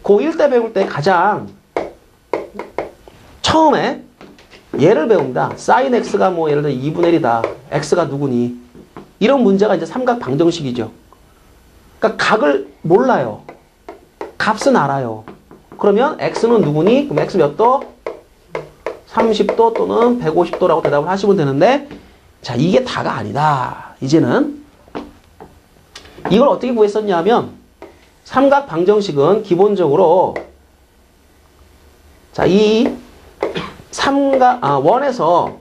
고1 때 배울 때 가장 처음에 얘를 배웁니다. sin x가 뭐 예를 들어 2분의 1이다. x가 누구니? 이런 문제가 이제 삼각 방정식이죠. 그러니까 각을 몰라요. 값은 알아요. 그러면 x는 누구니? 그럼 x 몇 도? 30도 또는 150도라고 대답을 하시면 되는데, 자, 이게 다가 아니다. 이제는 이걸 어떻게 구했었냐면, 삼각 방정식은 기본적으로 자, 이 원에서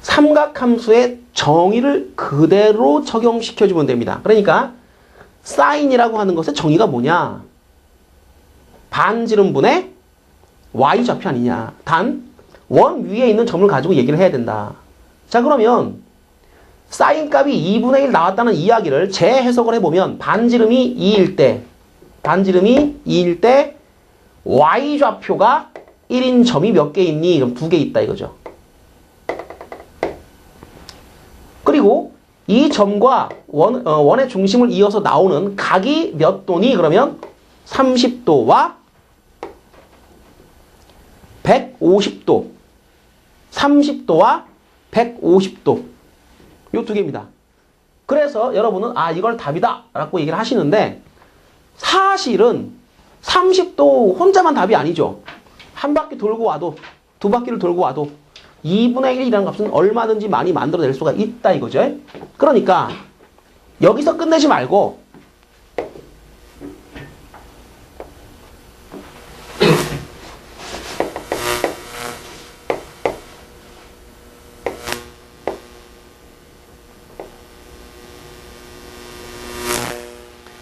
삼각함수의 정의를 그대로 적용시켜주면 됩니다. 그러니까 사인이라고 하는 것의 정의가 뭐냐? 반지름분의 y좌표 아니냐. 단 원 위에 있는 점을 가지고 얘기를 해야 된다. 자, 그러면 사인 값이 2분의 1 나왔다는 이야기를 재해석을 해보면 반지름이 2일 때 y좌표가 1인 점이 몇 개 있니? 그럼 2개 있다 이거죠. 그리고 이 점과 원의 중심을 이어서 나오는 각이 몇 도니? 그러면 30도와 150도. 30도와 150도. 요 두 개입니다. 그래서 여러분은 이걸 답이다 라고 얘기를 하시는데, 사실은 30도 혼자만 답이 아니죠. 한 바퀴 돌고 와도, 두 바퀴를 돌고 와도 2분의 1이라는 값은 얼마든지 많이 만들어낼 수가 있다 이거죠. 그러니까 여기서 끝내지 말고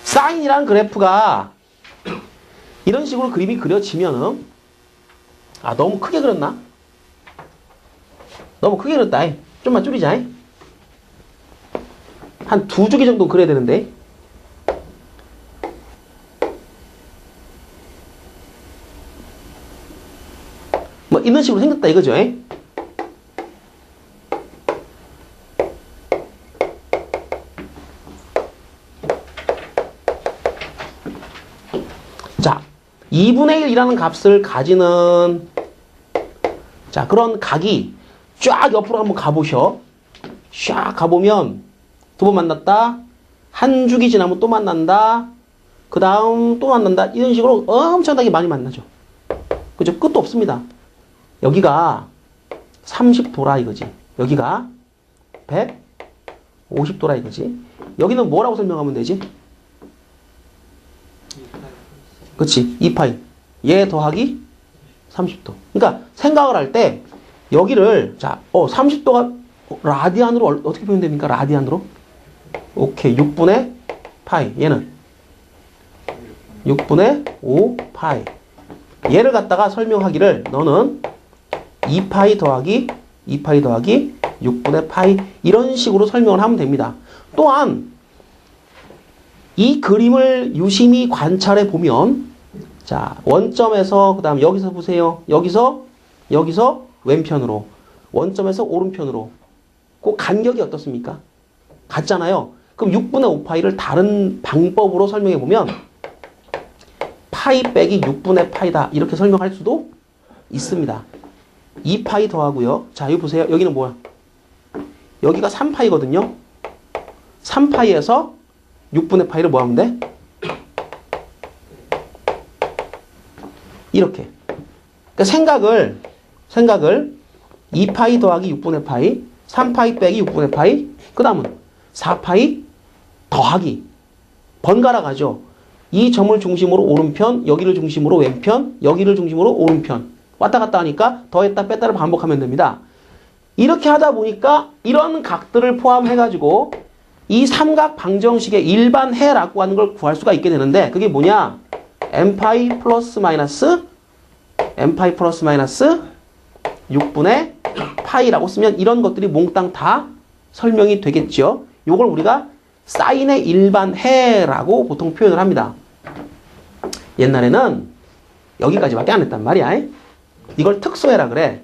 사인이라는 그래프가 이런 식으로 그림이 그려지면은 너무 크게 그렸나? 너무 크게 그렸다. 좀만 줄이자. 한 2주기 정도 그려야 되는데. 뭐 이런 식으로 생겼다 이거죠. 자, 2분의 1이라는 값을 가지는 자, 그런 각이 쫙 옆으로 한번 가보셔. 쫙 가보면 두 번 만났다. 한 주기 지나면 또 만난다. 그 다음 또 만난다. 이런 식으로 엄청나게 많이 만나죠. 그죠? 끝도 없습니다. 여기가 30도라 이거지. 여기가 150도라 이거지. 여기는 뭐라고 설명하면 되지? 그치? 2파이. 얘 더하기 30도. 그러니까 생각을 할 때 여기를 30도가 라디안으로 어떻게 표현됩니까? 라디안으로? 오케이. 6분의 파이. 얘는 6분의 5 파이. 얘를 갖다가 설명하기를 너는 2파이 더하기 6분의 파이 이런 식으로 설명을 하면 됩니다. 또한 이 그림을 유심히 관찰해 보면 자, 원점에서 그 다음 여기서 보세요. 여기서 왼편으로, 원점에서 오른편으로. 그 간격이 어떻습니까? 같잖아요. 그럼 6분의 5파이를 다른 방법으로 설명해 보면 파이 빼기 6분의 파이다 이렇게 설명할 수도 있습니다. 2파이 더하고요. 자, 여기 보세요. 여기는 뭐야? 여기가 3파이거든요. 3파이에서 6분의 파이를 뭐 하면 돼? 이렇게. 그러니까 생각을 2파이 더하기 6분의 파이, 3파이 빼기 6분의 파이, 그 다음은 4파이 더하기. 번갈아 가죠. 이 점을 중심으로 오른편, 여기를 중심으로 왼편, 여기를 중심으로 오른편. 왔다 갔다 하니까 더했다 뺐다를 반복하면 됩니다. 이렇게 하다 보니까 이런 각들을 포함해가지고 이 삼각 방정식의 일반해라고 하는 걸 구할 수가 있게 되는데 그게 뭐냐? n파이 플러스 마이너스 6분의 파이라고 쓰면 이런 것들이 몽땅 다 설명이 되겠죠. 요걸 우리가 사인의 일반해라고 보통 표현을 합니다. 옛날에는 여기까지밖에 안 했단 말이야. 이걸 특수해라 그래.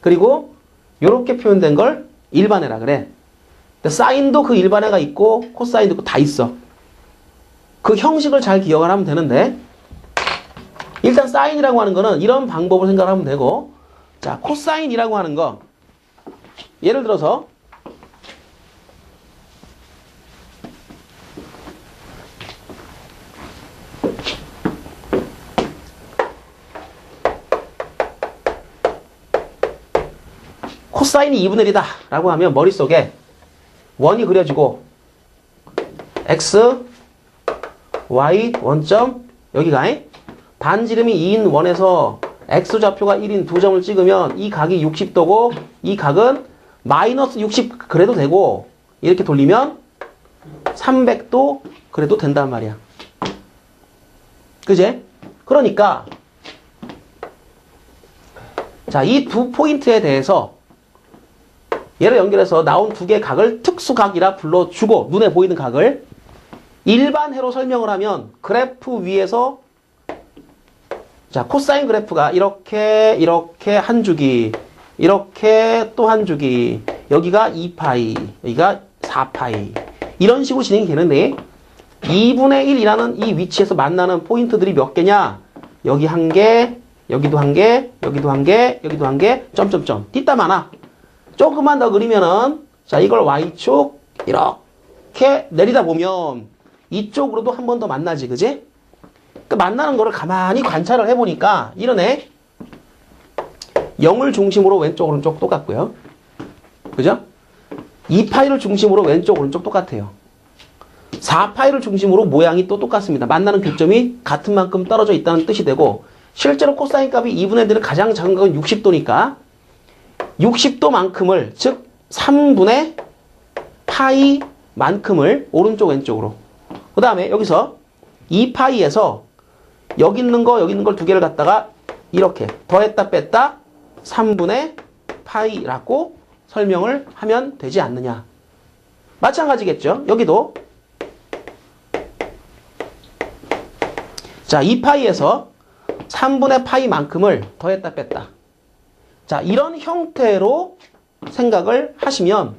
그리고 요렇게 표현된 걸 일반해라 그래. 사인도 그 일반해가 있고 코사인도 다 있어. 그 그 형식을 잘 기억을 하면 되는데, 일단 사인이라고 하는 거는 이런 방법을 생각하면 되고, 자, 코사인이라고 하는 거, 예를 들어서 코사인이 2분의 1이다 라고 하면 머릿속에 원이 그려지고 x, y, 원점, 여기가 반지름이 2인 원에서 x좌표가 1인 두 점을 찍으면 이 각이 60도고 이 각은 마이너스 60 그래도 되고 이렇게 돌리면 300도 그래도 된단 말이야. 그제? 그러니까 자, 이 두 포인트에 대해서 얘를 연결해서 나온 두 개의 각을 특수각이라 불러주고 눈에 보이는 각을 일반해로 설명을 하면 그래프 위에서 자, 코사인 그래프가 이렇게 한 주기 이렇게 또 한 주기 여기가 2파이 여기가 4파이 이런 식으로 진행이 되는데 2분의 1이라는 이 위치에서 만나는 포인트들이 몇 개냐? 여기 한 개, 여기도 한 개, 여기도 한 개, 여기도 한 개, 점점점 띠따 많아. 조금만 더 그리면은 자, 이걸 Y축 이렇게 내리다 보면 이쪽으로도 한 번 더 만나지, 그지? 그 만나는 거를 가만히 관찰을 해보니까 이러네. 0을 중심으로 왼쪽 오른쪽 똑같고요. 그죠? 2파이를 중심으로 왼쪽 오른쪽 똑같아요. 4파이를 중심으로 모양이 또 똑같습니다. 만나는 교점이 같은 만큼 떨어져 있다는 뜻이 되고 실제로 코사인 값이 2분의 1은 가장 작은 건 60도니까 60도만큼을 즉 3분의 파이만큼을 오른쪽 왼쪽으로 그 다음에 여기서 2파이에서 여기 있는 걸 두 개를 갖다가 이렇게 더했다 뺐다 3분의 파이라고 설명을 하면 되지 않느냐. 마찬가지겠죠. 여기도 자, 2파이에서 3분의 파이만큼을 더했다 뺐다. 자, 이런 형태로 생각을 하시면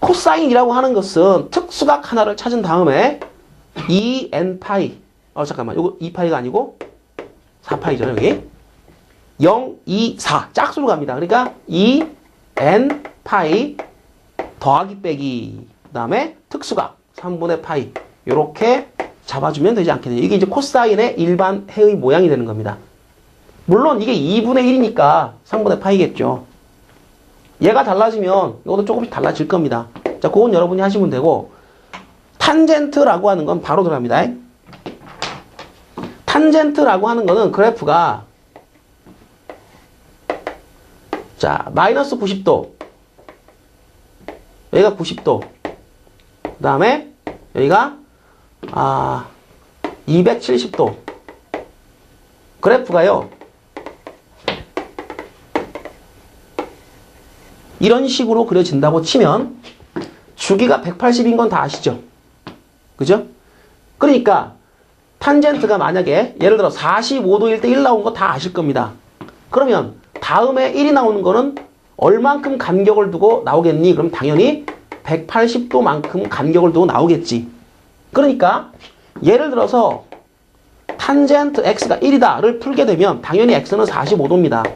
코사인이라고 하는 것은 특수각 하나를 찾은 다음에 2n파이 잠깐만, 요거 2파이가 아니고 4파이죠, 여기. 0, 2, 4 짝수로 갑니다. 그러니까 2n파이 더하기 빼기 그 다음에 특수각 3분의 파이 요렇게 잡아주면 되지 않겠느냐. 이게 이제 코사인의 일반 해의 모양이 되는 겁니다. 물론 이게 2분의 1이니까 3분의 파이겠죠. 얘가 달라지면 이것도 조금씩 달라질 겁니다. 자, 그건 여러분이 하시면 되고 탄젠트라고 하는 건 바로 들어갑니다. 탄젠트라고 하는 거는 그래프가 자, 마이너스 90도 여기가 90도 그 다음에 여기가 270도 그래프가요 이런 식으로 그려진다고 치면 주기가 180인 건 다 아시죠? 그죠? 그러니까 탄젠트가 만약에 예를 들어 45도일 때 1 나온 거 다 아실 겁니다. 그러면 다음에 1이 나오는 거는 얼만큼 간격을 두고 나오겠니? 그럼 당연히 180도만큼 간격을 두고 나오겠지. 그러니까 예를 들어서 탄젠트 x가 1이다를 풀게 되면 당연히 x는 45도입니다.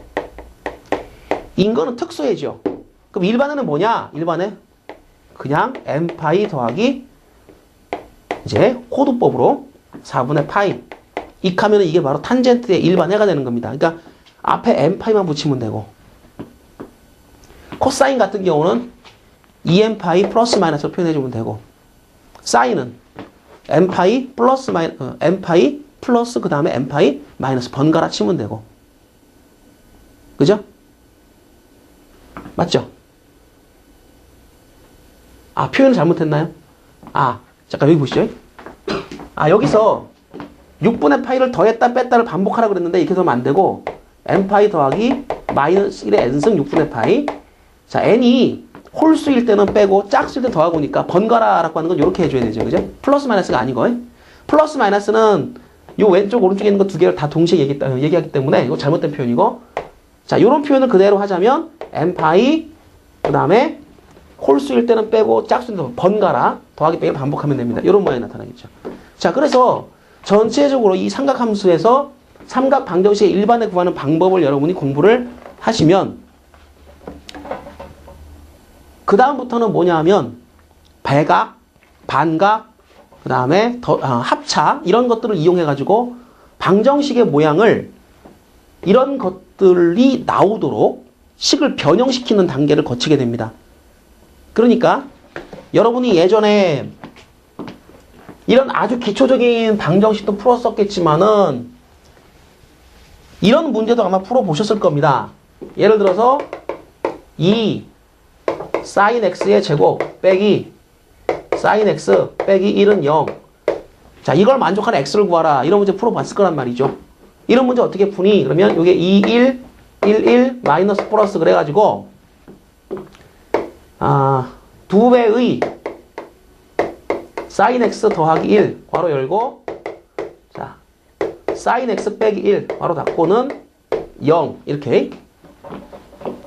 인거는 특수해죠. 그럼 일반에는 뭐냐? 일반에 그냥 n파이 더하기 이제 호두법으로 4분의 파이 익하면 이게 바로 탄젠트의 일반해가 되는 겁니다. 그러니까 앞에 n파이만 붙이면 되고 코사인 같은 경우는 2n파이 플러스 마이너스로 표현해주면 되고 사인은 n파이 플러스 n파이 플러스 그 다음에 n파이 마이너스 번갈아 치면 되고 그죠? 맞죠? 표현을 잘못했나요? 잠깐 여기 보시죠. 여기서 6분의 파이를 더했다 뺐다를 반복하라고 그랬는데 이렇게 하면 안 되고 n파이 더하기 마이너스 1의 n승 6분의 파이 자, n이 홀수일 때는 빼고 짝수일 때 더하고 오니까 번갈아라고 하는 건 이렇게 해줘야 되죠. 그죠? 플러스 마이너스가 아니고 플러스 마이너스는 요 왼쪽 오른쪽에 있는 거 두 개를 다 동시에 얘기하기 때문에 이거 잘못된 표현이고 자, 요런 표현을 그대로 하자면 n파이 그 다음에 홀수일 때는 빼고 짝수일 때는 번갈아 더하기 빼기 반복하면 됩니다. 이런 모양이 나타나겠죠. 자, 그래서 전체적으로 이 삼각함수에서 삼각 방정식의 일반을 구하는 방법을 여러분이 공부를 하시면 그 다음부터는 뭐냐 하면 배각, 반각, 그 다음에 합차 이런 것들을 이용해 가지고 방정식의 모양을 이런 것들이 나오도록 식을 변형시키는 단계를 거치게 됩니다. 그러니까 여러분이 예전에 이런 아주 기초적인 방정식도 풀었었겠지만은 이런 문제도 아마 풀어보셨을 겁니다. 예를 들어서 2 sin x의 제곱 빼기 sin x 빼기 1은 0. 자, 이걸 만족하는 x를 구하라. 이런 문제 풀어봤을 거란 말이죠. 이런 문제 어떻게 푸니? 그러면 이게 2, 1, 1, 1, 마이너스 플러스 그래가지고 2배의 sin x 더하기 1 괄호 열고 자 sin x 빼기 1 괄호 닫고는 0 이렇게.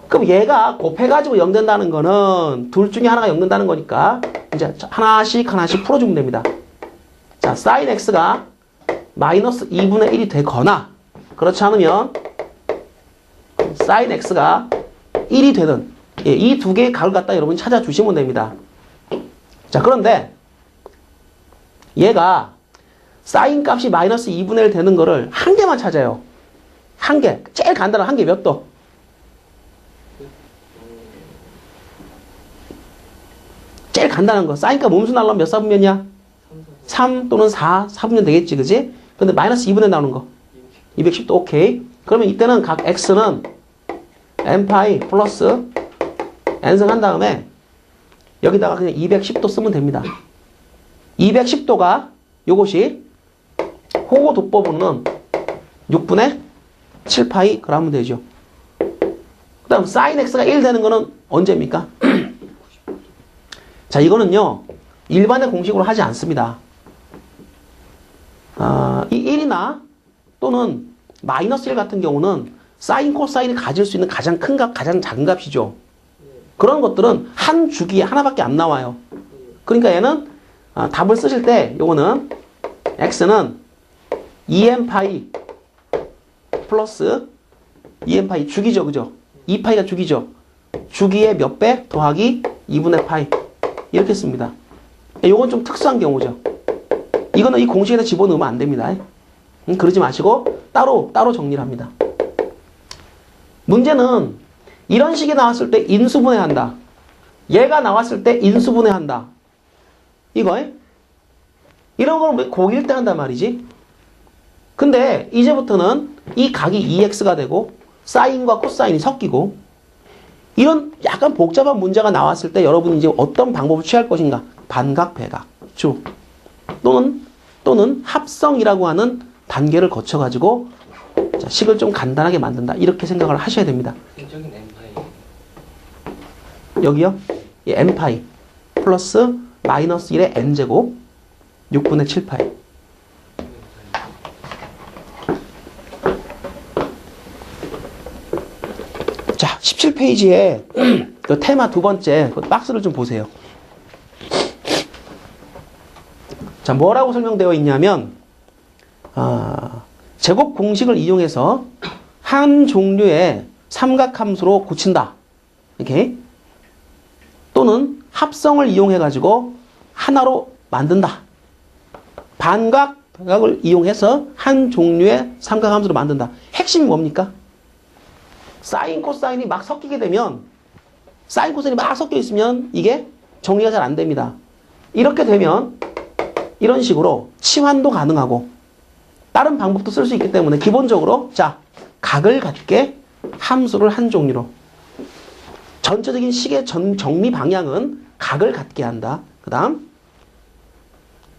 그럼 얘가 곱해가지고 0 된다는 거는 둘 중에 하나가 0 된다는 거니까 이제 하나씩 풀어주면 됩니다. 자, sin x가 마이너스 2분의 1이 되거나 그렇지 않으면 sin x가 1이 되는 이 두 개의 값을 갖다 여러분이 찾아주시면 됩니다. 자, 그런데 얘가 sin 값이 마이너스 2분의 1 되는 거를 한 개만 찾아요. 한 개. 제일 간단한 한 개 몇 도? 제일 간단한 거. sin 값 음수 나오려면 몇 사분면이야? 3 또는 4사분면 되겠지, 그지? 근데 마이너스 2분의 1 나오는 거. 210도 오케이. 그러면 이때는 각 x는 n파이 플러스 n승 한 다음에 여기다가 그냥 210도 쓰면 됩니다. 210도가 요것이 호호 돋법으로는 6분의 7파이 그러면 되죠. 그 다음 sin x가 1 되는 거는 언제입니까? 자, 이거는요 일반의 공식으로 하지 않습니다. 이 1이나 또는 마이너스 1 같은 경우는 사인 코사인이 가질 수 있는 가장 큰 값, 가장 작은 값이죠. 그런 것들은 한 주기에 하나밖에 안 나와요. 그러니까 얘는 답을 쓰실 때 요거는 x는 2n파이 플러스 2n파이 주기죠, 그죠? 2파이가 주기죠. 주기의 몇 배 더하기 2분의 파이 이렇게 씁니다. 요건 좀 특수한 경우죠. 이거는 이 공식에다 집어넣으면 안 됩니다. 그러지 마시고 따로 정리를 합니다. 문제는 이런 식이 나왔을 때 인수분해한다. 얘가 나왔을 때 인수분해한다. 이거 이런 걸 왜 고1 때 한단 말이지? 근데 이제부터는 이 각이 2x가 되고 사인과 코사인이 섞이고 이런 약간 복잡한 문제가 나왔을 때 여러분이 이제 어떤 방법을 취할 것인가? 반각, 배각, 주 또는 합성이라고 하는 단계를 거쳐가지고 자, 식을 좀 간단하게 만든다. 이렇게 생각을 하셔야 됩니다. 여기요? 이 n파이 플러스 마이너스 1의 n제곱 6분의 7파이. 자, 17페이지에 그 테마 두 번째 그 박스를 좀 보세요. 자, 뭐라고 설명되어 있냐면 제곱 공식을 이용해서 한 종류의 삼각함수로 고친다. 이렇게. 또는 합성을 이용해 가지고 하나로 만든다. 반각, 배각을 이용해서 한 종류의 삼각함수로 만든다. 핵심이 뭡니까? 사인, 코사인이 막 섞이게 되면 사인, 코사인이 막 섞여 있으면 이게 정리가 잘 안 됩니다. 이렇게 되면 이런 식으로 치환도 가능하고 다른 방법도 쓸 수 있기 때문에 기본적으로 자, 각을 갖게 함수를 한 종류로 전체적인 식의 정리 방향은 각을 갖게 한다. 그 다음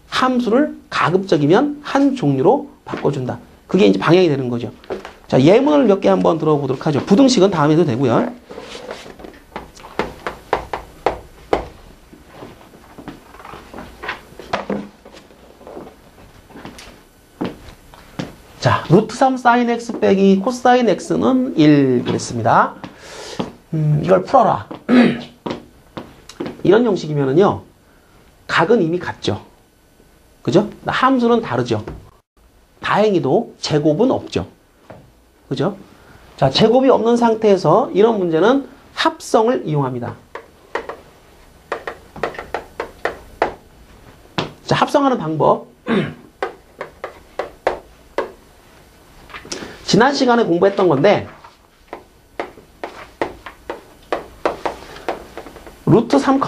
함수를 가급적이면 한 종류로 바꿔준다. 그게 이제 방향이 되는 거죠. 자, 예문을 몇 개 한번 들어보도록 하죠. 부등식은 다음에 해도 되고요. 자, 루트 3 sin x 빼기 코사인 x는 1 그랬습니다. 이걸 풀어라. 이런 형식이면은요, 각은 이미 같죠. 그죠? 함수는 다르죠. 다행히도 제곱은 없죠. 그죠? 자, 제곱이 없는 상태에서 이런 문제는 합성을 이용합니다. 자, 합성하는 방법. 지난 시간에 공부했던 건데, 루트 3,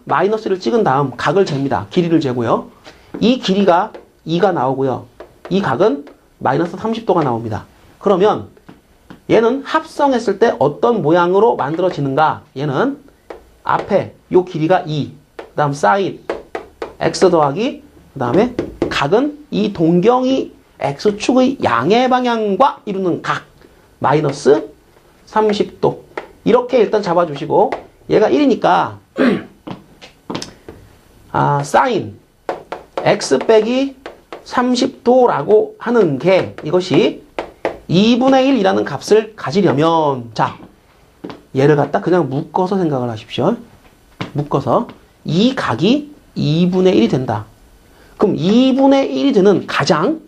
마이너스를 찍은 다음 각을 잽니다. 길이를 재고요. 이 길이가 2가 나오고요. 이 각은 마이너스 30도가 나옵니다. 그러면 얘는 합성했을 때 어떤 모양으로 만들어지는가? 얘는 앞에 요 길이가 2, 그 다음 사인 x 더하기, 그 다음에 각은 이 동경이 x축의 양의 방향과 이루는 각 마이너스 30도 이렇게 일단 잡아주시고, 얘가 1이니까 사인 x 빼기 30도라고 하는 게 이것이 2분의 1이라는 값을 가지려면, 자, 얘를 갖다 그냥 묶어서 생각을 하십시오. 묶어서 이 각이 2분의 1이 된다. 그럼 2분의 1이 되는 가장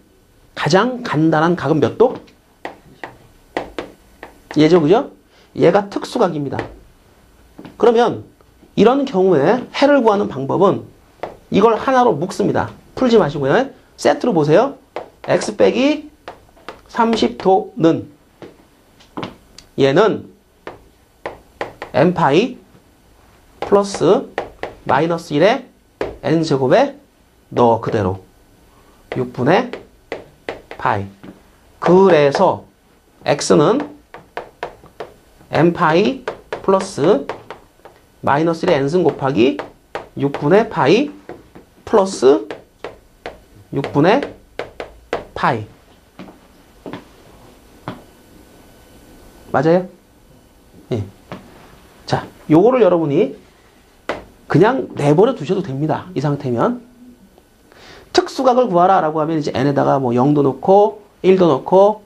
간단한 각은 몇 도? 얘죠, 그죠? 얘가 특수각입니다. 그러면 이런 경우에 해를 구하는 방법은 이걸 하나로 묶습니다. 풀지 마시고요. 세트로 보세요. x 빼기 30도는 얘는 n파이 플러스 마이너스 1의 n제곱에 넣어 그대로 6분의 파이. 그래서 x는 n파이 플러스 마이너스 1의 n승 곱하기 6분의 파이 플러스 6분의 파이. 맞아요? 예. 자, 요거를 여러분이 그냥 내버려 두셔도 됩니다. 이 상태면. 특수각을 구하라 라고 하면 이제 n에다가 뭐 0도 넣고 1도 넣고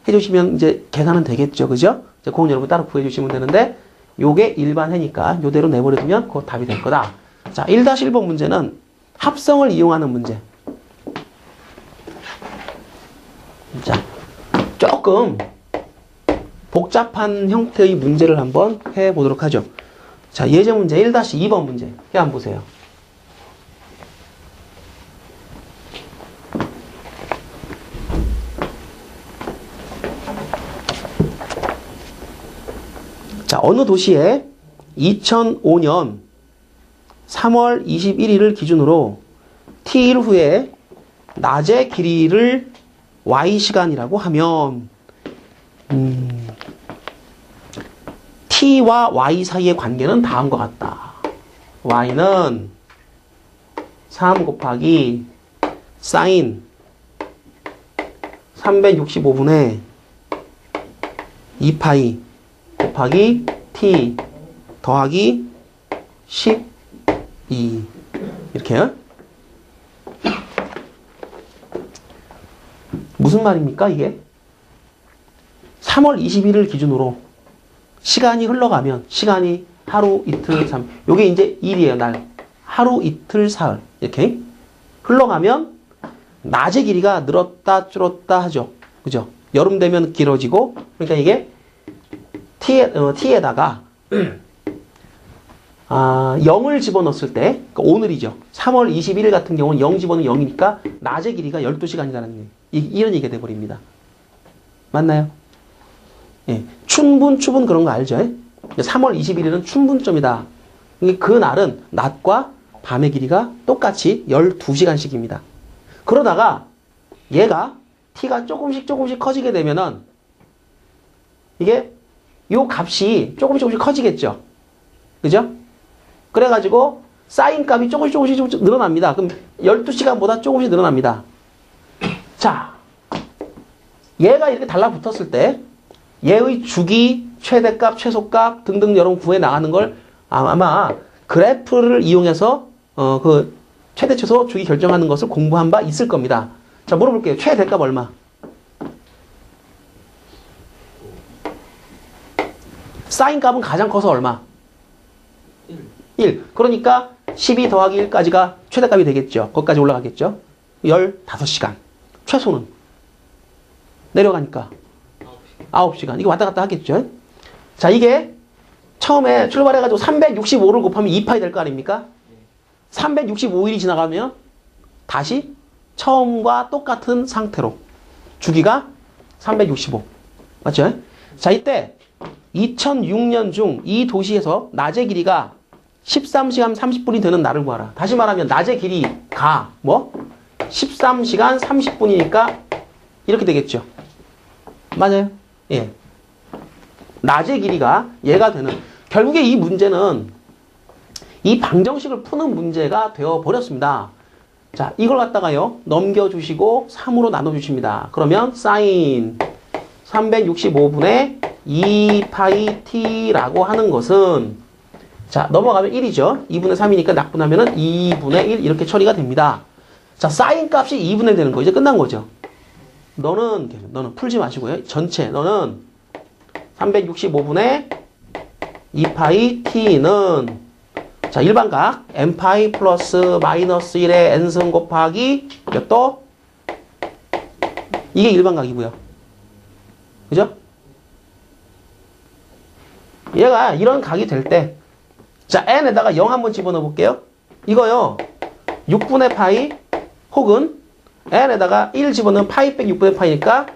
해주시면 이제 계산은 되겠죠. 그죠? 이제 그건 여러분 따로 구해주시면 되는데, 요게 일반 해니까 요대로 내버려 두면 그거 답이 될 거다. 자, 1-1번 문제는 합성을 이용하는 문제. 자, 조금 복잡한 형태의 문제를 한번 해보도록 하죠. 자, 예제 문제 1-2번 문제. 한번 보세요. 자, 어느 도시에 2005년 3월 21일을 기준으로 T일 후에 낮의 길이를 Y시간이라고 하면 T와 Y 사이의 관계는 다음과 같다. Y는 3 곱하기 사인 365분의 2파이 곱하기 T 더하기 12 이렇게요. 무슨 말입니까 이게? 3월 20일을 기준으로 시간이 흘러가면, 시간이 하루, 이틀, 3, 요게 이제 일이에요, 날. 하루, 이틀, 사흘 이렇게 흘러가면 낮의 길이가 늘었다 줄었다 하죠. 그죠? 여름 되면 길어지고, 그러니까 이게 T에다가 0을 집어넣었을 때, 그러니까 오늘이죠. 3월 21일 같은 경우는 0 집어넣으면 0이니까 낮의 길이가 12시간이라는 게 이런 얘기가 돼버립니다. 맞나요? 예. 춘분, 추분 그런 거 알죠? 3월 21일은 춘분점이다. 그 날은 낮과 밤의 길이가 똑같이 12시간씩입니다. 그러다가 얘가 T가 조금씩 커지게 되면은 이게 요 값이 조금씩 커지겠죠. 그죠? 그래가지고 사인 값이 조금씩 늘어납니다. 그럼 12시간보다 조금씩 늘어납니다. 자, 얘가 이렇게 달라붙었을 때 얘의 주기, 최대값, 최소값 등등 여러분 구해 나가는 걸 아마 그래프를 이용해서 그 최대, 최소, 주기 결정하는 것을 공부한 바 있을 겁니다. 자, 물어볼게요. 최대값 얼마? 사인 값은 가장 커서 얼마? 1. 그러니까 12 더하기 1까지가 최대값이 되겠죠. 거기까지 올라가겠죠. 15시간. 최소는. 내려가니까 9시간. 이거 왔다 갔다 하겠죠. 자, 이게 처음에 출발해가지고 365를 곱하면 2파이 될 거 아닙니까? 365일이 지나가면 다시 처음과 똑같은 상태로 주기가 365. 맞죠? 자, 이때 2006년 중 이 도시에서 낮의 길이가 13시간 30분이 되는 날을 구하라. 다시 말하면 낮의 길이가 뭐? 13시간 30분이니까 이렇게 되겠죠. 맞아요? 예. 낮의 길이가 얘가 되는. 결국에 이 문제는 이 방정식을 푸는 문제가 되어버렸습니다. 자, 이걸 갖다가요, 넘겨주시고 3으로 나눠주십니다. 그러면 사인 365분의 2파이 t라고 하는 것은, 자, 넘어가면 1이죠. 2분의 3이니까 낙분하면은 2분의 1 이렇게 처리가 됩니다. 자, 사인 값이 2분의 1 되는 거 이제 끝난 거죠. 너는 풀지 마시고요. 전체, 너는 365분의 2파이 t는, 자, 일반각 n파이 플러스 마이너스 1의 n승 곱하기 몇 도? 이게 일반각이고요. 그죠? 얘가 이런 각이 될 때, 자, n에다가 0 한번 집어넣어 볼게요. 이거요, 6분의 파이 혹은 n에다가 1 집어넣으면 파이 빼기 6분의 파이니까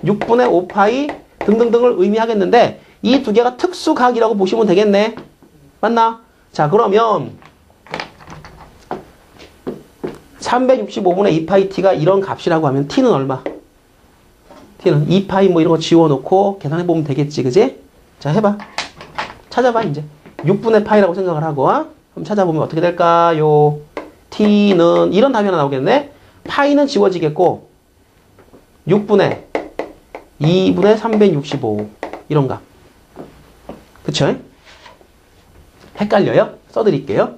6분의 5파이 등등등을 의미하겠는데, 이 두 개가 특수각이라고 보시면 되겠네. 맞나? 자, 그러면 365분의 2파이 t가 이런 값이라고 하면 t는 얼마? t는 2파이 뭐 이런 거 지워놓고 계산해보면 되겠지, 그지? 자, 해봐. 찾아봐, 이제. 6분의 파이라고 생각을 하고, 그럼 찾아보면 어떻게 될까요? t는 이런 답이 하나 나오겠네? 파이는 지워지겠고, 6분의 2분의 365 이런 값. 그쵸? 헷갈려요? 써드릴게요.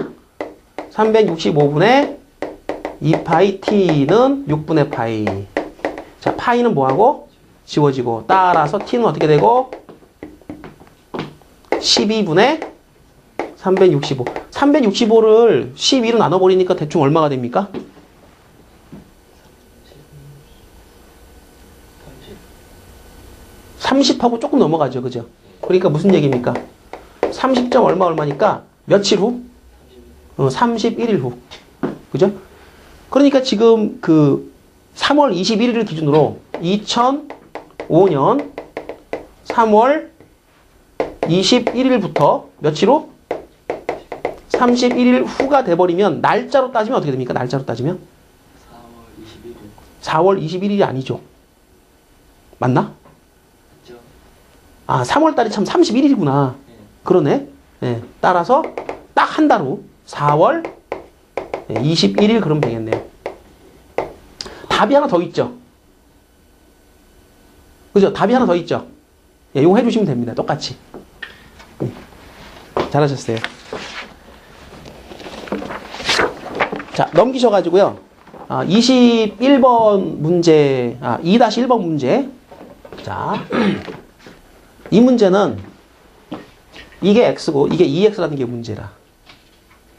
365분의 2파이 t는 6분의 파이. 자, 파이는 뭐하고? 지워지고. 따라서 t는 어떻게 되고? 12분의 365. 365를 12로 나눠버리니까 대충 얼마가 됩니까? 30하고 조금 넘어가죠. 그죠? 그러니까 무슨 얘기입니까? 30점 얼마니까 며칠 후? 31일 후. 그죠? 그러니까 지금 그 3월 21일을 기준으로 2005년 3월 21일부터 며칠 후? 31일 후가 돼버리면 날짜로 따지면 어떻게 됩니까? 날짜로 따지면? 4월 21일이 아니죠. 맞나? 그렇죠. 아, 3월 달이 참 31일이구나. 그러네. 네. 따라서 딱 한 달 후 4월 21일 그러면 되겠네요. 답이 하나 더 있죠. 그죠? 답이 하나 더 있죠. 예, 이거 해주시면 됩니다. 똑같이. 네. 잘하셨어요. 자, 넘기셔가지고요. 21번 문제, 2-1번 문제. 자, 이 문제는 이게 x고 이게 2x라는 게 문제라.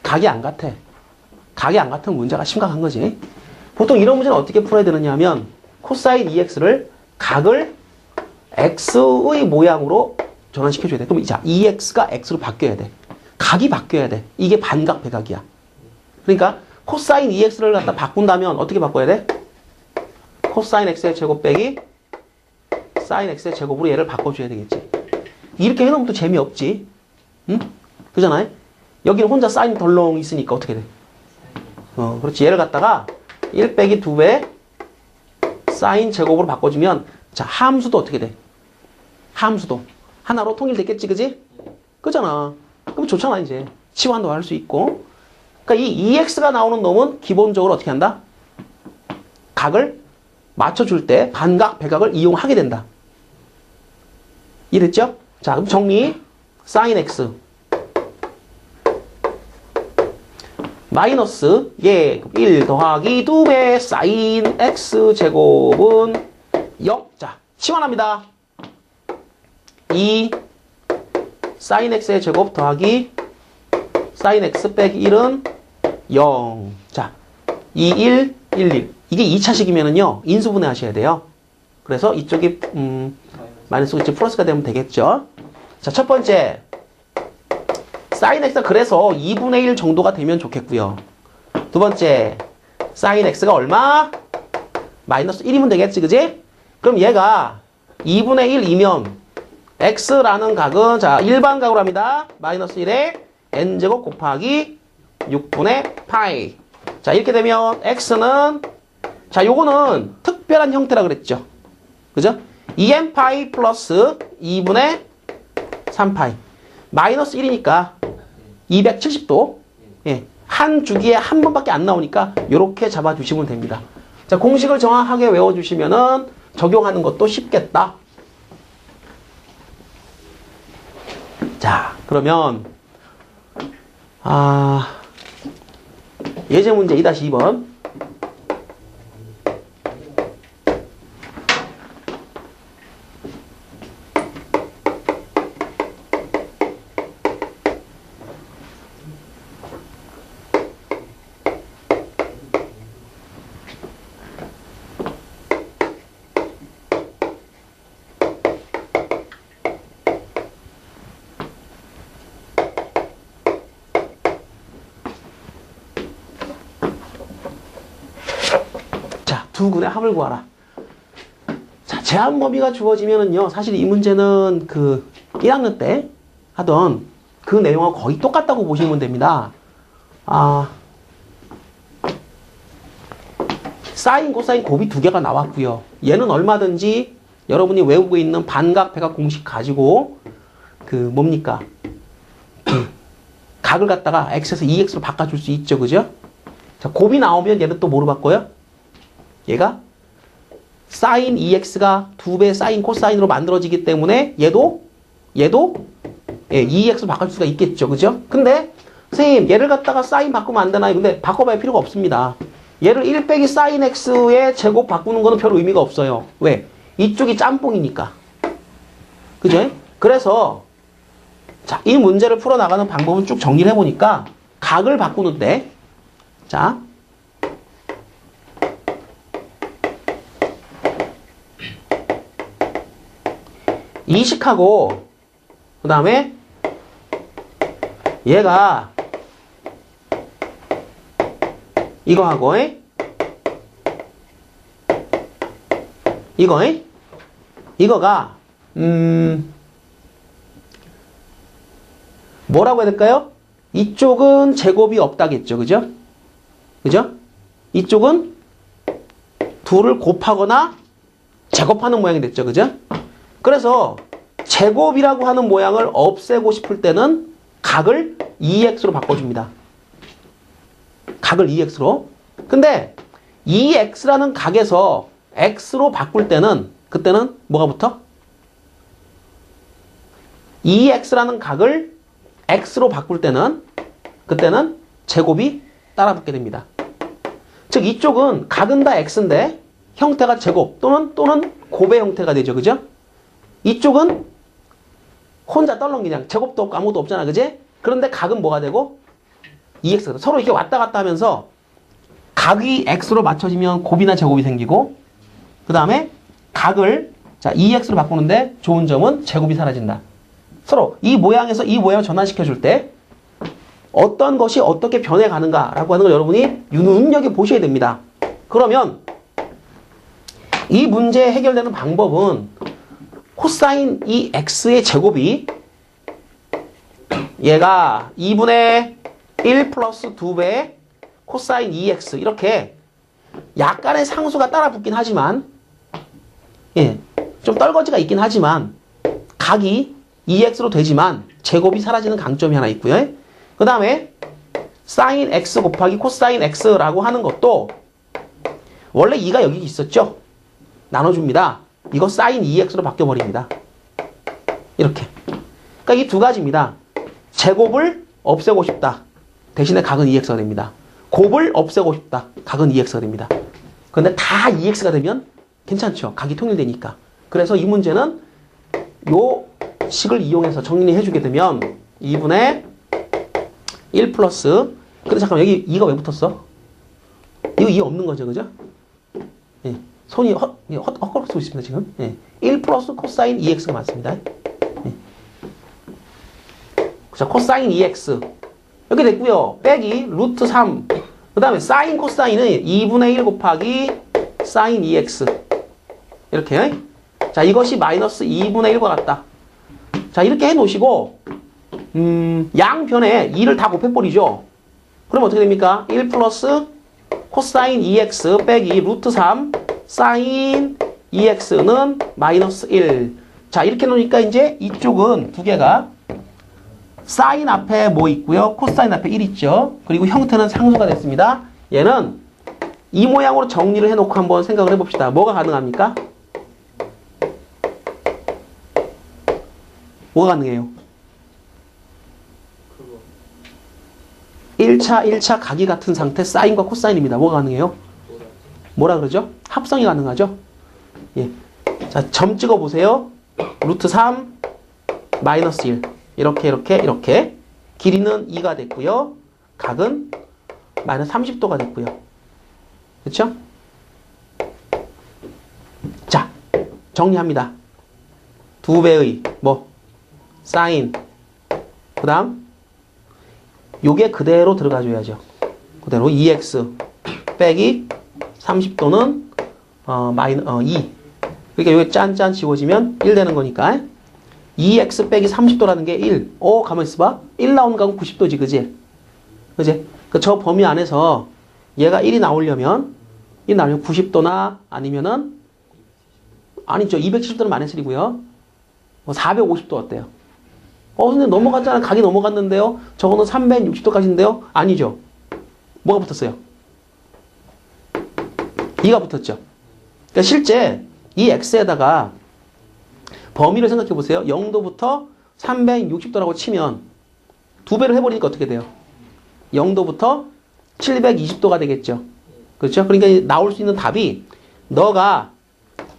각이 안 같아. 각이 안 같은 문제가 심각한 거지. 보통 이런 문제는 어떻게 풀어야 되느냐 하면 코사인 2x를 각을 x의 모양으로 전환시켜줘야 돼. 그럼 자, 2x가 x로 바뀌어야 돼. 각이 바뀌어야 돼. 이게 반각 배각이야. 그러니까 코사인 2x를 갖다 바꾼다면 어떻게 바꿔야 돼? 코사인 x의 제곱 빼기 사인 x의 제곱으로 얘를 바꿔줘야 되겠지. 이렇게 해놓으면 또 재미없지. 응? 그잖아요? 여기는 혼자 사인 덜렁 있으니까 어떻게 돼? 그렇지. 얘를 갖다가 1 빼기 2배 사인 제곱으로 바꿔주면, 자, 함수도 어떻게 돼? 함수도 하나로 통일됐겠지, 그지? 그잖아. 그럼 좋잖아, 이제. 치환도 할 수 있고. 그러니까 이 2x가 나오는 놈은 기본적으로 어떻게 한다? 각을 맞춰줄 때 반각, 배각을 이용하게 된다. 이해됐죠? 자, 그럼 정리. 사인 x 마이너스 1 더하기 2배 사인 x 제곱은 0. 자, 치환합니다. 2 사인 x의 제곱 더하기 sin x 빼기 1은 0. 자, 2, 1, 1, 1. 이게 2차식이면은요, 인수분해 하셔야 돼요. 그래서 이쪽이, 마이너스가 이제 플러스가 되면 되겠죠. 자, 첫 번째. sin x가 그래서 2분의 1 정도가 되면 좋겠고요. 두 번째. sin x가 얼마? 마이너스 1이면 되겠지, 그지? 그럼 얘가 2분의 1이면 x라는 각은, 자, 일반각으로 합니다. 마이너스 1에 n제곱 곱하기 6분의 파이. 자, 이렇게 되면 x는, 자, 요거는 특별한 형태라 그랬죠. 그죠? 2n 파이 플러스 2분의 3파이. 마이너스 1이니까 270도. 예. 한 주기에 한 번밖에 안 나오니까 요렇게 잡아주시면 됩니다. 자, 공식을 정확하게 외워주시면은 적용하는 것도 쉽겠다. 자, 그러면, 예제 문제 2-2번. 두 근의 합을 구하라. 자, 제한 범위가 주어지면은요, 사실 이 문제는 그 1학년 때 하던 그 내용하고 거의 똑같다고 보시면 됩니다. 사인, 코사인, 곱이 두 개가 나왔고요. 얘는 얼마든지 여러분이 외우고 있는 반각, 백각 공식 가지고 그 뭡니까? 각을 갖다가 x에서 2x로 바꿔줄 수 있죠, 그죠? 자, 곱이 나오면 얘는 또 뭐로 바꿔요? 얘가 sin 2x가 2배 sin 코사인으로 만들어지기 때문에 얘도 예, 2x로 바꿀 수가 있겠죠. 그죠? 근데 선생님 얘를 갖다가 sin 바꾸면 안 되나요? 근데 바꿔봐야 필요가 없습니다. 얘를 1 빼기 sin x의 제곱 바꾸는 거는 별 의미가 없어요. 왜? 이쪽이 짬뽕이니까. 그죠? 그래서 자, 이 문제를 풀어나가는 방법은 쭉 정리를 해보니까 각을 바꾸는데 자, 이 식하고 그 다음에 얘가 이거하고 이거가 뭐라고 해야 될까요? 이쪽은 제곱이 없다겠죠. 그죠? 그죠? 이쪽은 둘을 곱하거나 제곱하는 모양이 됐죠. 그죠? 그래서 제곱이라고 하는 모양을 없애고 싶을 때는 각을 2x로 바꿔줍니다. 각을 2x로. 근데 2x라는 각에서 x로 바꿀 때는 그때는 뭐가 붙어? 2x라는 각을 x로 바꿀 때는 그때는 제곱이 따라 붙게 됩니다. 즉 이쪽은 각은 다 x인데 형태가 제곱 또는 곱의 형태가 되죠. 그죠? 이쪽은 혼자 떨렁 그냥 제곱도 없고 아무것도 없잖아. 그지? 그런데 각은 뭐가 되고? 2x가 서로 이렇게 왔다 갔다 하면서 각이 x로 맞춰지면 곱이나 제곱이 생기고 그 다음에 각을 자 2x로 바꾸는데 좋은 점은 제곱이 사라진다. 서로 이 모양에서 이 모양을 전환시켜 줄 때 어떤 것이 어떻게 변해가는가 라고 하는 걸 여러분이 눈여겨보셔야 됩니다. 그러면 이 문제 해결되는 방법은 코사인 이 x의 제곱이 얘가 2분의 1 플러스 2배 코사인 2x 이렇게 약간의 상수가 따라 붙긴 하지만 예, 좀 떨거지가 있긴 하지만 각이 2x로 되지만 제곱이 사라지는 강점이 하나 있고요. 그 다음에 sin x 곱하기 코사인 x라고 하는 것도 원래 2가 여기 있었죠. 나눠줍니다. 이거 sin 2x로 바뀌어버립니다. 이렇게. 그러니까 이 두 가지입니다. 제곱을 없애고 싶다. 대신에 각은 2x가 됩니다. 곱을 없애고 싶다. 각은 2x가 됩니다. 그런데 다 2x가 되면 괜찮죠. 각이 통일되니까. 그래서 이 문제는 요 식을 이용해서 정리해 주게 되면 2분의 1 플러스. 근데 잠깐만, 여기 2가 왜 붙었어? 이거 2 없는 거죠, 그죠? 예. 손이 헛걸어 쓰고 있습니다, 지금. 예. 1 플러스 코사인 2x가 맞습니다. 예. 자, 코사인 2x. 이렇게 됐고요. 빼기 루트 3. 그 다음에 사인 코사인은 2분의 1 곱하기 사인 2x. 이렇게. 자, 이것이 마이너스 2분의 1과 같다. 자, 이렇게 해 놓으시고, 양변에 2를 다 곱해버리죠. 그럼 어떻게 됩니까? 1 플러스 코사인 2x 빼기 루트 3 사인 2x는 마이너스 1. 자, 이렇게 놓으니까 이제 이쪽은 두 개가 사인 앞에 뭐 있고요? 코사인 앞에 1 있죠. 그리고 형태는 상수가 됐습니다. 얘는 이 모양으로 정리를 해놓고 한번 생각을 해봅시다. 뭐가 가능합니까? 뭐가 가능해요? 1차 각이 같은 상태 사인과 코사인입니다. 뭐가 가능해요? 뭐라 그러죠? 합성이 가능하죠? 예. 자, 점 찍어 보세요. 루트 3 마이너스 1. 이렇게. 길이는 2가 됐고요. 각은 마이너스 30도가 됐고요. 그렇죠? 자, 정리합니다. 두 배의 사인. 그 다음 요게 그대로 들어가줘야죠. 그대로 2x 빼기 30도는 2. 그러니까 여기 짠짠 지워지면 1 되는 거니까 2x 빼기 30도라는 게 1. 가만히 있어봐. 1 나오는 건 90도지, 그지? 그지? 저 범위 안에서 얘가 1이 나오려면 90도나 아니면은 아니죠. 270도는 마이너스1이고요. 450도 어때요? 근데 넘어갔잖아. 각이 넘어갔는데요. 저거는 360도까지인데요. 아니죠. 뭐가 붙었어요? 2가 붙었죠. 그러니까 실제 이 x에다가 범위를 생각해 보세요. 0도부터 360도라고 치면 두 배를 해버리니까 어떻게 돼요? 0도부터 720도가 되겠죠. 그렇죠? 그러니까 나올 수 있는 답이 너가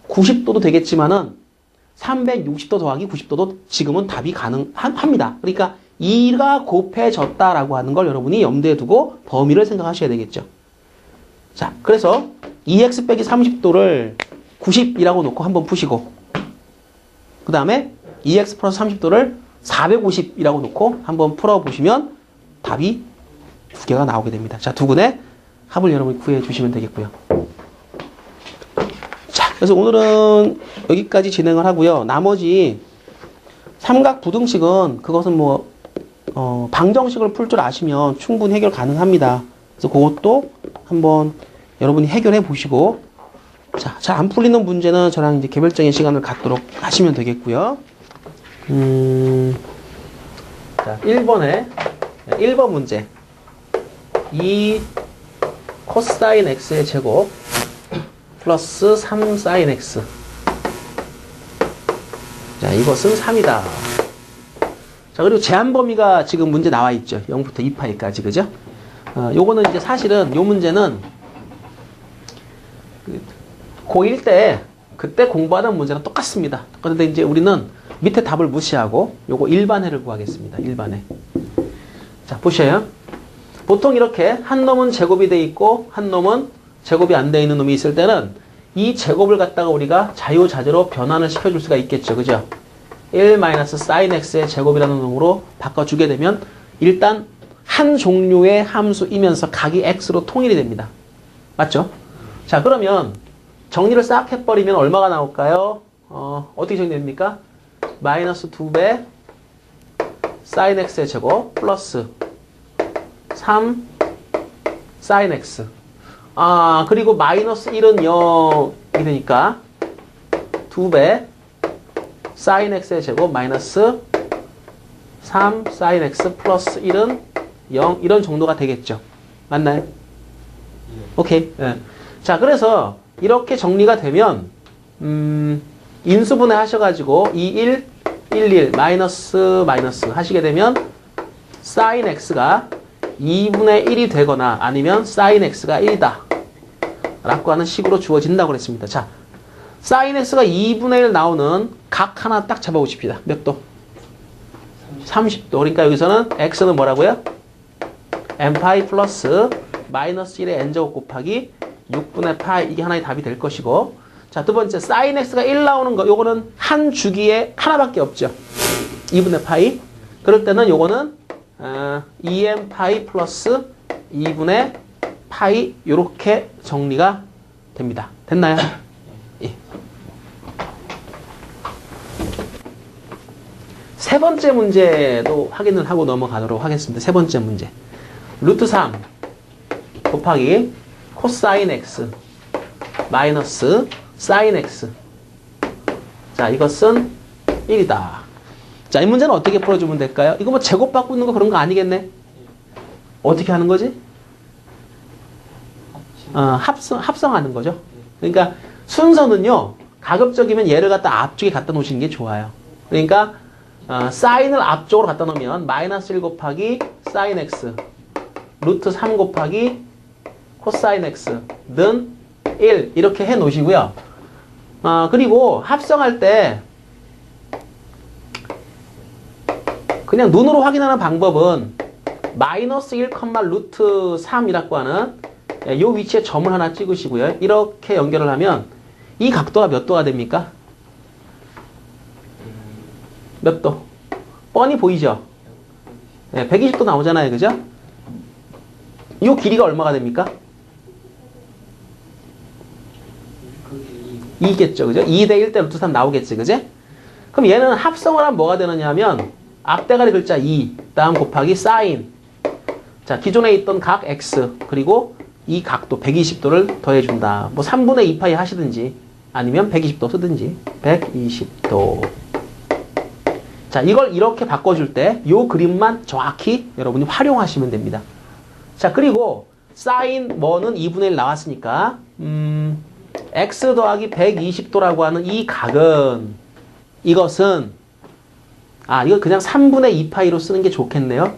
90도도 되겠지만은 360도 더하기 90도도 지금은 답이 가능합니다. 그러니까 2가 곱해졌다라고 하는 걸 여러분이 염두에 두고 범위를 생각하셔야 되겠죠. 자, 그래서 2x 빼기 30도를 90이라고 놓고 한번 푸시고 그 다음에 2x 플러스 30도를 450이라고 놓고 한번 풀어보시면 답이 두 개가 나오게 됩니다. 자, 두근의 합을 여러분이 구해 주시면 되겠고요. 자, 그래서 오늘은 여기까지 진행을 하고요. 나머지 삼각 부등식은 그것은 방정식을 풀 줄 아시면 충분히 해결 가능합니다. 그래서 그것도 한번 여러분이 해결해 보시고, 자, 잘 안 풀리는 문제는 저랑 이제 개별적인 시간을 갖도록 하시면 되겠고요. 자, 1번 문제. 2 코사인 x의 제곱 플러스 3 사인 x. 자, 이것은 3이다. 자, 그리고 제한 범위가 지금 문제 나와 있죠. 0부터 2파이까지, 그죠? 요거는 이제 사실은 요 문제는 고1 때 그때 공부하던 문제랑 똑같습니다. 그런데 이제 우리는 밑에 답을 무시하고 요거 일반해를 구하겠습니다. 일반해. 자, 보셔요. 보통 이렇게 한 놈은 제곱이 돼 있고 한 놈은 제곱이 안 돼 있는 놈이 있을 때는 이 제곱을 갖다가 우리가 자유자재로 변환을 시켜줄 수가 있겠죠. 그죠? 1 sin x의 제곱이라는 놈으로 바꿔주게 되면 일단 한 종류의 함수이면서 각이 x로 통일이 됩니다. 맞죠? 자, 그러면 정리를 싹 해버리면 얼마가 나올까요? 어떻게 정리됩니까? 마이너스 2배 sin x의 제곱 플러스 3 sin x. 그리고 마이너스 1은 0이 되니까 2배 sin x의 제곱 마이너스 3 sin x 플러스 1은 0 이런 정도가 되겠죠. 맞나요? 오케이. 네. 자, 그래서 이렇게 정리가 되면 인수분해 하셔가지고 2, 1, 1, 마이너스 하시게 되면 sin x가 2분의 1이 되거나 아니면 sin x가 1이다 라고 하는 식으로 주어진다고 그랬습니다. 자, sin x가 2분의 1 나오는 각 하나 딱 잡아보십시다. 몇 도? 30도. 그러니까 여기서는 x는 뭐라고요? n파이 플러스 마이너스 1의 n제곱 곱하기 6분의 파이 이게 하나의 답이 될 것이고 자, 두 번째 sin x가 1 나오는 거 요거는 한 주기에 하나밖에 없죠. 2분의 파이 그럴 때는 요거는 2n 파이 플러스 2분의 파이 요렇게 정리가 됩니다. 됐나요? 예. 세 번째 문제도 확인을 하고 넘어가도록 하겠습니다. 세 번째 문제. 루트 3 곱하기 코사인 x 마이너스 사인 x. 자, 이것은 1이다. 자, 이 문제는 어떻게 풀어주면 될까요? 이거 뭐 제곱 바꾸는 거 그런 거 아니겠네? 어떻게 하는 거지? 합성하는 거죠. 그러니까 순서는요, 가급적이면 얘를 갖다 앞쪽에 갖다 놓으시는 게 좋아요. 그러니까 사인을 앞쪽으로 갖다 놓으면 마이너스 1 곱하기 사인 x 루트 3 곱하기 코사인 x는 1 이렇게 해 놓으시고요. 그리고 합성할 때 그냥 눈으로 확인하는 방법은 마이너스 1, 루트 3이라고 하는 이 위치에 점을 하나 찍으시고요. 이렇게 연결을 하면 이 각도가 몇 도가 됩니까? 몇 도? 뻔히 보이죠? 네, 120도 나오잖아요. 그죠? 이 길이가 얼마가 됩니까? 2겠죠. 그죠? 2대 1대 루트 3 나오겠지. 그죠? 그럼 얘는 합성을 하면 뭐가 되느냐 하면 앞대가리 글자 2 다음 곱하기 사인 자 기존에 있던 각 x 그리고 이 각도 120도를 더해준다. 뭐 3분의 2 파이 하시든지 아니면 120도 쓰든지 120도 자 이걸 이렇게 바꿔줄 때 요 그림만 정확히 여러분이 활용하시면 됩니다. 자 그리고 사인 뭐는 2분의 1 나왔으니까 x 더하기 120도라고 하는 이 각은 이것은 이거 그냥 3분의 2파이로 쓰는 게 좋겠네요.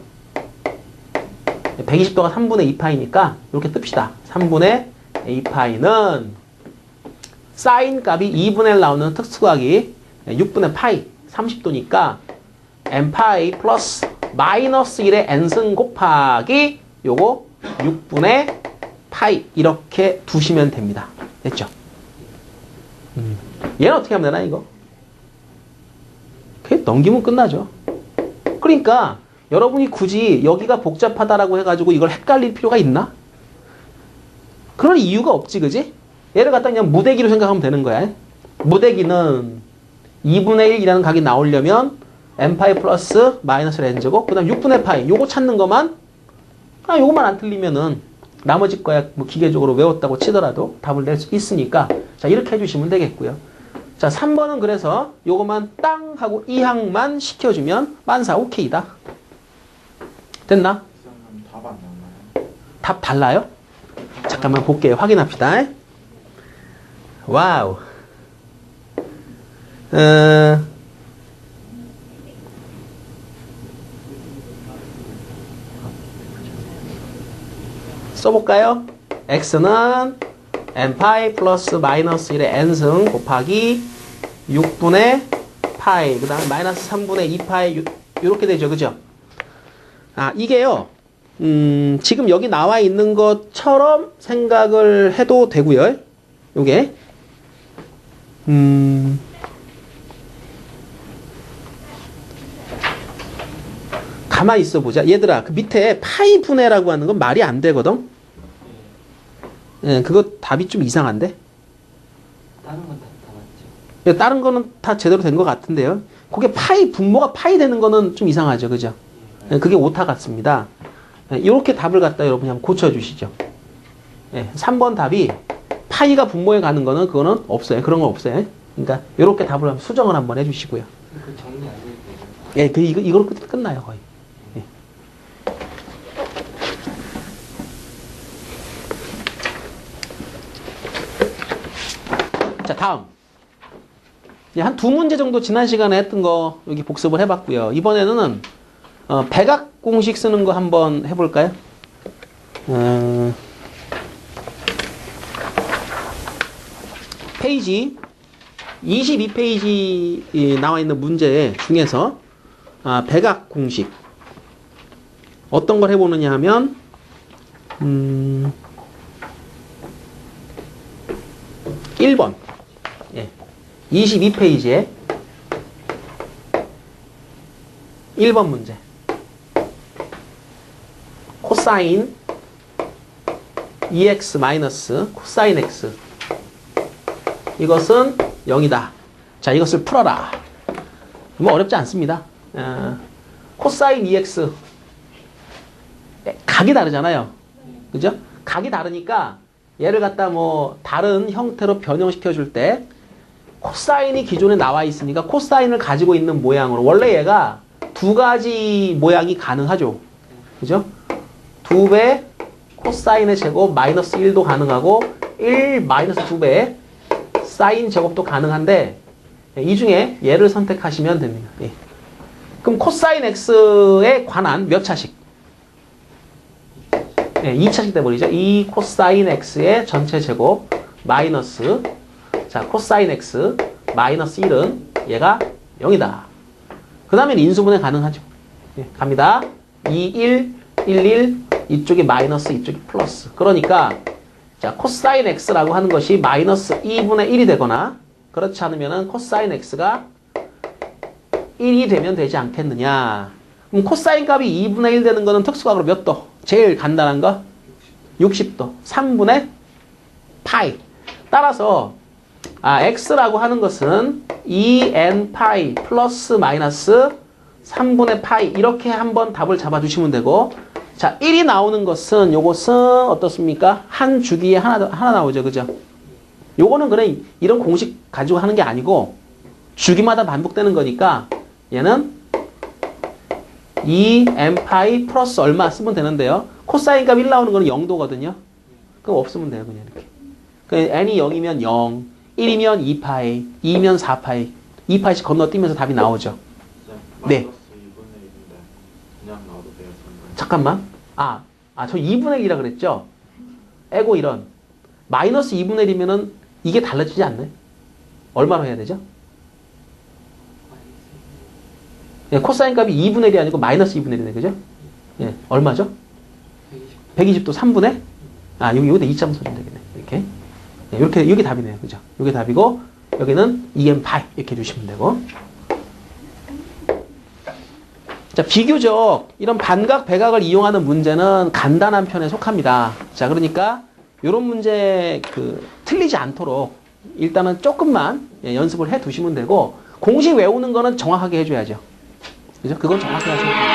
120도가 3분의 2파이니까 이렇게 씁시다. 3분의 2파이는 사인 값이 2분의 1 나오는 특수각이 6분의 파이 30도니까 n파이 플러스 마이너스 1의 n승 곱하기 요거 6분의 파이 이렇게 두시면 됩니다. 됐죠? 얘는 어떻게 하면 되나 이거? 그냥 넘기면 끝나죠. 그러니까 여러분이 굳이 여기가 복잡하다라고 해가지고 이걸 헷갈릴 필요가 있나? 그럴 이유가 없지, 그지? 얘를 갖다 그냥 무대기로 생각하면 되는 거야. 무대기는 2분의 1이라는 각이 나오려면 n파이 플러스 마이너스 n제곱 그 다음 6분의 파이 요거 찾는 것만 요것만 안 틀리면은 나머지 거야 뭐 기계적으로 외웠다고 치더라도 답을 낼 수 있으니까 자 이렇게 해주시면 되겠고요. 자 3번은 그래서 요것만 땅 하고 2항만 시켜주면 만사 오케이다. 됐나? 답 안 나와요? 답 달라요? 잠깐만 볼게요. 확인합시다. 와우. 써볼까요? x는 n파이 플러스 마이너스 1의 n승 곱하기 6분의 파이 그 다음에 마이너스 3분의 2파이 이렇게 되죠. 그죠? 이게요. 지금 여기 나와 있는 것처럼 생각을 해도 되고요. 요게 가만히 있어 보자. 얘들아, 그 밑에 파이 분해라고 하는 건 말이 안 되거든. 예, 그거 답이 좀 이상한데. 다른 건 다 맞죠? 다른 거는 다 제대로 된 것 같은데요. 그게 파이 분모가 파이 되는 거는 좀 이상하죠, 그죠? 예, 그게 오타 같습니다. 예, 이렇게 답을 갖다 여러분이 한번 고쳐주시죠. 예, 3번 답이 파이가 분모에 가는 거는 그거는 없어요. 그런 거 없어요. 그러니까 이렇게 답을 한번 수정을 한번 해주시고요. 그 정리 안 해도 되죠? 예, 이걸로 끝나요 거의. 예. 자 다음. 한 두 문제 정도 지난 시간에 했던 거 여기 복습을 해봤고요. 이번에는 백악 공식 쓰는 거 한번 해볼까요? 페이지 22페이지 나와 있는 문제 중에서 백악 공식 어떤 걸 해보느냐 하면 1번. 예. 22페이지에 1번 문제. 코사인 EX 마이너스 코사인 X. 이것은 0이다. 자, 이것을 풀어라. 뭐 어렵지 않습니다. 코사인 EX. 각이 다르잖아요. 그죠? 각이 다르니까 얘를 갖다 뭐 다른 형태로 변형시켜 줄 때 코사인이 기존에 나와 있으니까 코사인을 가지고 있는 모양으로 원래 얘가 두 가지 모양이 가능하죠. 그죠? 2배 코사인의 제곱 마이너스 1도 가능하고 1 마이너스 2배 사인 제곱도 가능한데 이 중에 얘를 선택하시면 됩니다. 예. 그럼 코사인 x에 관한 몇 차식? 예, 2차식 돼버리죠. 2 코사인 x의 전체 제곱 마이너스 자 코사인 x 마이너스 1은 얘가 0이다. 그 다음에 인수분해 가능하죠. 예, 갑니다. 2, 1, 1, 1 이쪽이 마이너스 이쪽이 플러스. 그러니까 자 코사인 x라고 하는 것이 마이너스 2분의 1이 되거나 그렇지 않으면은 코사인 x가 1이 되면 되지 않겠느냐. 그럼 코사인 값이 2분의 1 되는 거는 특수각으로 몇 도? 제일 간단한 거? 60도. 3분의 파이. 따라서 x라고 하는 것은 2n 파이 플러스 마이너스 3분의 파이 이렇게 한번 답을 잡아주시면 되고 자 1이 나오는 것은 요것은 어떻습니까? 한 주기에 하나 나오죠. 그죠? 요거는 그냥 이런 공식 가지고 하는 게 아니고 주기마다 반복되는 거니까 얘는 2n 파이 플러스 얼마 쓰면 되는데요. 코사인 값 1 나오는 거는 0도거든요. 그럼 없으면 돼요. 그냥 이렇게. 그러니까 n이 0이면 0, 1이면 2파이, 2면 4파이, 2파이씩 건너뛰면서 답이 나오죠. 네. 마이너스 2분의 1인데 그냥 넣어도 돼요? 잠깐만. 저 2분의 1이라 그랬죠? 에고 이런. 마이너스 2분의 1이면은 이게 달라지지 않나요? 얼마로 해야 되죠? 예, 코사인 값이 2분의 1이 아니고 마이너스 2분의 1이네. 그죠? 예, 얼마죠? 120도 3분의? 여기다 2점 써주면 되겠네. 이렇게. 예, 이렇게, 여기 답이네요. 그죠? 여기 답이고, 여기는 2n 파이. 이렇게 해주시면 되고. 자, 비교적 이런 반각, 배각을 이용하는 문제는 간단한 편에 속합니다. 자, 그러니까 이런 문제 틀리지 않도록 일단은 조금만 연습을 해 두시면 되고 공식 외우는 거는 정확하게 해줘야죠. 그죠? 그건 정확하게 하시면 돼요.